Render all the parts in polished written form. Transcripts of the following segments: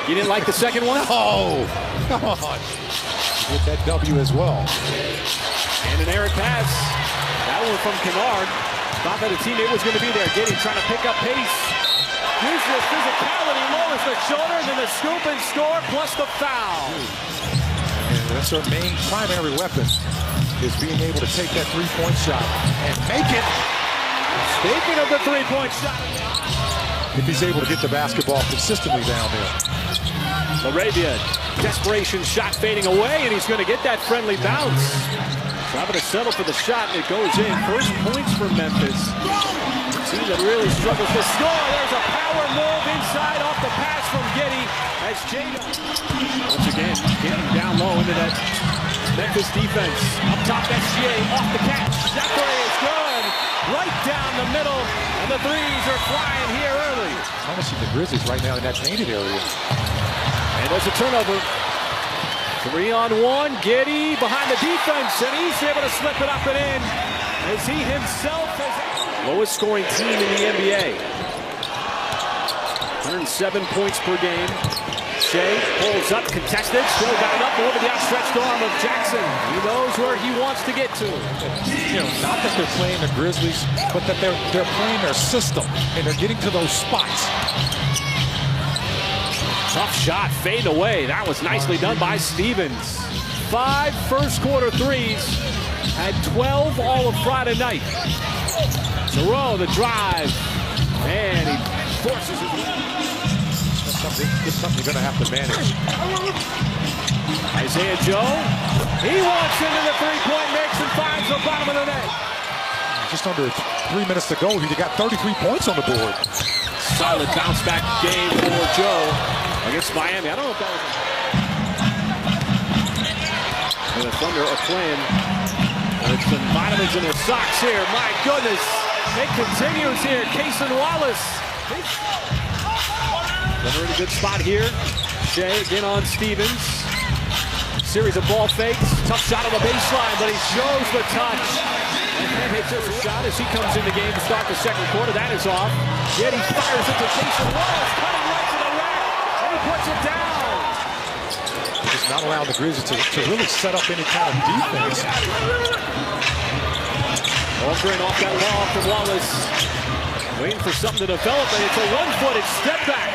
You didn't like the second one? Oh, come on. Get that W as well. And an errant pass. That one from Kennard. Thought that a teammate was going to be there. Getting trying to pick up pace. Uses his physicality, lowers the shoulder, and then the scoop and score plus the foul. And that's our main primary weapon, is being able to take that three-point shot and make it. Speaking of the three-point shot. If he's able to get the basketball consistently down there. Laravia, desperation shot fading away, and he's going to get that friendly bounce. Trying to settle for the shot, and it goes in. First points for Memphis. A team that really struggles to score. There's a power move inside off the pass from Giddey as Jada. Once again, getting down low into that Memphis defense. Up top, SGA off the catch. That three is good. Right down the middle, and the threes are flying here early. Punishing the Grizzlies right now in that painted area. And there's a turnover. 3-on-1, Giddey behind the defense, and he's able to slip it up and in as he himself is lowest scoring team in the NBA. 107 points per game. Shea pulls up, contested, still got it up over the outstretched arm of Jackson. He knows where he wants to get to. You know, not that they're playing the Grizzlies, but that they're playing their system, and they're getting to those spots. Tough shot, fade away. That was nicely done by Stevens. 5 first-quarter threes, had 12 all of Friday night. Thoreau, the drive, and he forces it. It's something you're going to have to manage. Isaiah Joe, he walks into the three-point mix and finds the bottom of the net. Just under 3 minutes to go, he got 33 points on the board. Solid bounce-back game for Joe against Miami. I don't know if that was and the Thunder are playing with some vitamins in their socks here. My goodness, it continues here. Cason Wallace. They're in a good spot here. Shea again on Stevens. Series of ball fakes. Tough shot on the baseline, but he shows the touch. And then hits a shot as he comes in the game to start the second quarter. That is off. Yet he fires it to Cason Wallace, cutting right to the rack, and he puts it down. Just not allowing the Grizzlies to really set up any kind of defense. Holmgren off that wall from Wallace. Waiting for something to develop, and it's a one-footed step back.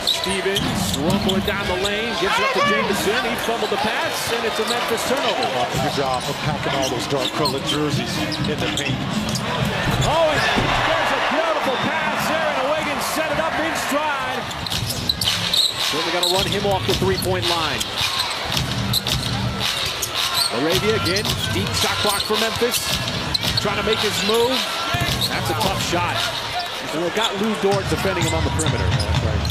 Stevens rumbling down the lane, gives it up to Jameson. He fumbled the pass, and it's a Memphis turnover. Good job of packing all those dark colored jerseys in the paint. Oh, and there's a beautiful pass there, and Wiggins set it up in stride. Certainly going to run him off the three-point line. Laravia again, deep shot clock for Memphis. Trying to make his move. That's a tough shot. And we've got Lou Dort defending him on the perimeter. That's right.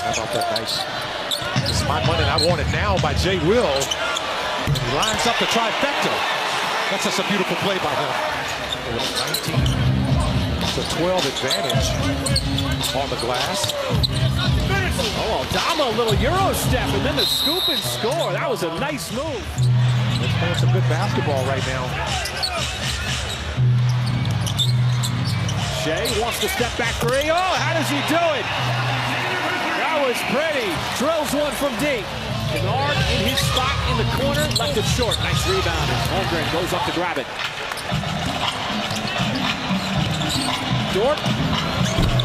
How about that nice? It's my money and I want it now by Jay Will. And he lines up the trifecta. That's just a beautiful play by him. 19 to 12 advantage on the glass. Oh, Aldama, a little Euro step, and then the scoop and score. That was a nice move. They're playing some good basketball right now. Shea wants to step back three. Oh, how does he do it? That was pretty. Drills one from deep. Kennard in his spot in the corner, left it short. Nice rebound. Holmgren goes up to grab it. Dort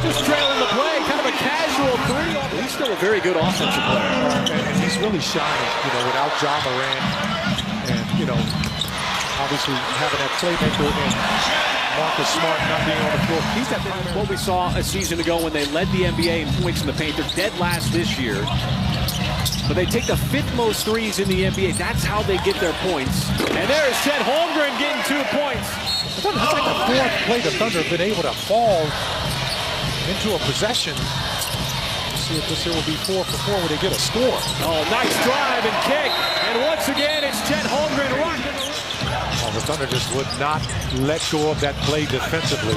just trailing the play, kind of a casual three. He's still a very good offensive player. And he's really shining, you know, without Ja Morant. And, you know, obviously having that playmaker in Marcus Smart not being on the floor. He's that primary. What we saw a season ago when they led the NBA in points in the paint. They're dead last this year. But they take the 5th most threes in the NBA. That's how they get their points. And there's Chet Holmgren getting 2 points. That's like the 4th play the Thunder have been able to fall into a possession. Let's see if this here will be 4 for 4 when they get a score. Oh, nice drive and kick. And once again, it's Chet Holmgren rocking. Oh, the Thunder just would not let go of that play defensively.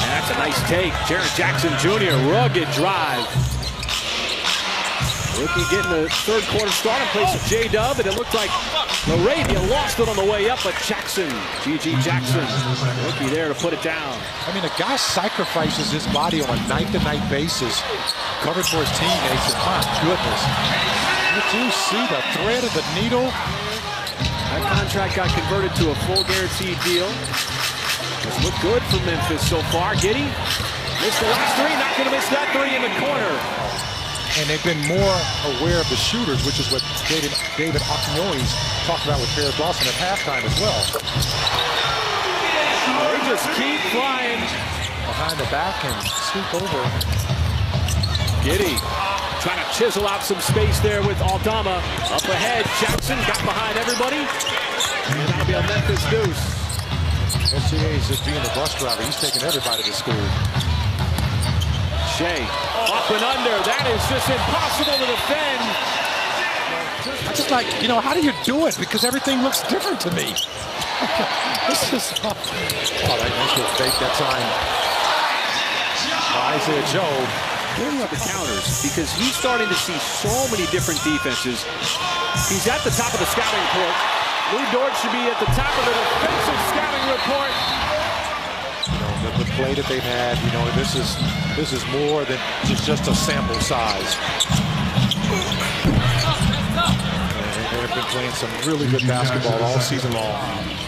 And that's a nice take. Jaren Jackson Jr., rugged drive. Rookie getting the third quarter start in place of J-Dub, and it looked like Laravia lost it on the way up, but Jackson, G.G. Jackson, rookie there to put it down. I mean, a guy sacrifices his body on a night-to-night basis, covered for his teammates, and my goodness. Did you see the thread of the needle? That contract got converted to a full guaranteed deal. It's looked good for Memphis so far. Giddey missed the last three, not going to miss that three in the corner. And they've been more aware of the shooters, which is what David Akinyoli's talked about with Paris Dawson at halftime as well. They just keep flying. Behind the back and scoop over. Giddey trying to chisel out some space there with Aldama. Up ahead, Jackson got behind everybody. And that'll be a Memphis deuce. SGA is just being the bus driver. He's taking everybody to school. Shea, up and under. That is just impossible to defend. I just like, you know, how do you do it? Because everything looks different to me. This is, oh, that nice little fake that time. Isaiah Joe. Clearing up the counters because he's starting to see so many different defenses. He's at the top of the scouting report. Lou Dort should be at the top of the defensive scouting report. You know, the play that they've had, you know, this is more than just a sample size. And they've been playing some really good basketball all season long,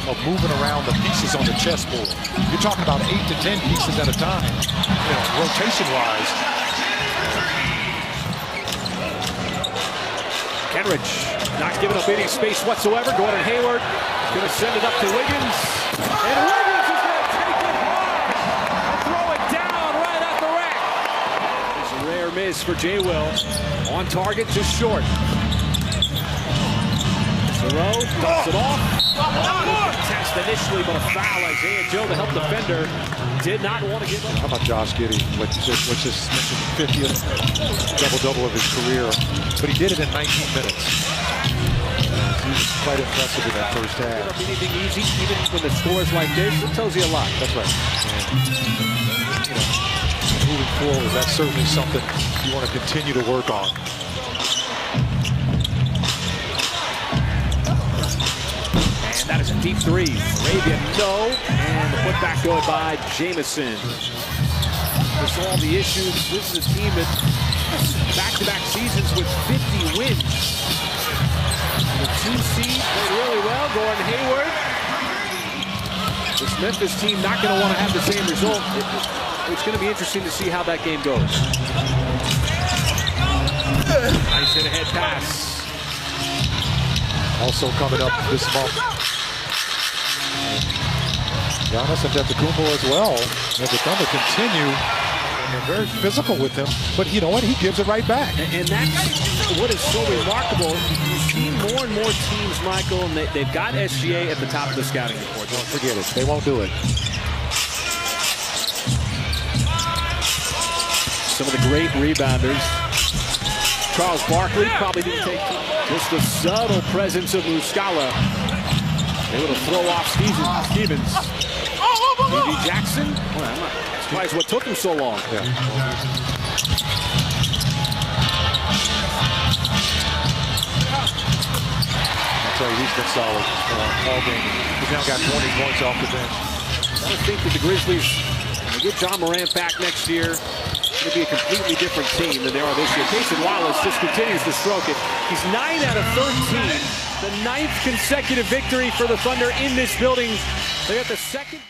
of moving around the pieces on the chessboard. You're talking about 8 to 10 pieces at a time, you know, rotation-wise. Kenrich not giving up any space whatsoever. Gordon Hayward is going to send it up to Wiggins. And Wiggins is going to take it hard and throw it down right at the rack. It's a rare miss for J. Will. On target, just short. Thoreau dumps it off. Test initially, but a foul. Isaiah Joe, the help defender, did not want to give up. How about Josh Giddey, which is 50th double-double of his career, but he did it in 19 minutes. He was quite impressive in that first half. Anything easy, even when the score is like this, it tells you a lot. That's right. And, you know, moving forward, that's certainly something you want to continue to work on. That is a deep three. Arabia, no. And the putback good by Jamison. Just all the issues. This is a team that back-to-back seasons with 50 wins. The 2 seed played really well. Gordon Hayward. This Memphis team not going to want to have the same result. It's going to be interesting to see how that game goes. Nice in-ahead pass. Also coming up this month, Giannis Antetokounmpo as well. And the Thunder continue, and they're very physical with him. But you know what? He gives it right back. And that's what is so remarkable. You see more and more teams, Michael, and they've got SGA at the top of the scouting report. Don't forget it. They won't do it. Some of the great rebounders. Charles Barkley probably didn't take just the subtle presence of Muscala. Able to throw off Stevens. G.G. Jackson. Well, I'm not surprised what took him so long. Yeah. I'll tell you, he's been solid all game. He's now got 20 points off the bench. I would think that the Grizzlies, when they get John Morant back next year, it's going to be a completely different team than they are this year. Cason Wallace just continues to stroke it. He's 9 out of 13. The 9th consecutive victory for the Thunder in this building. They got the second.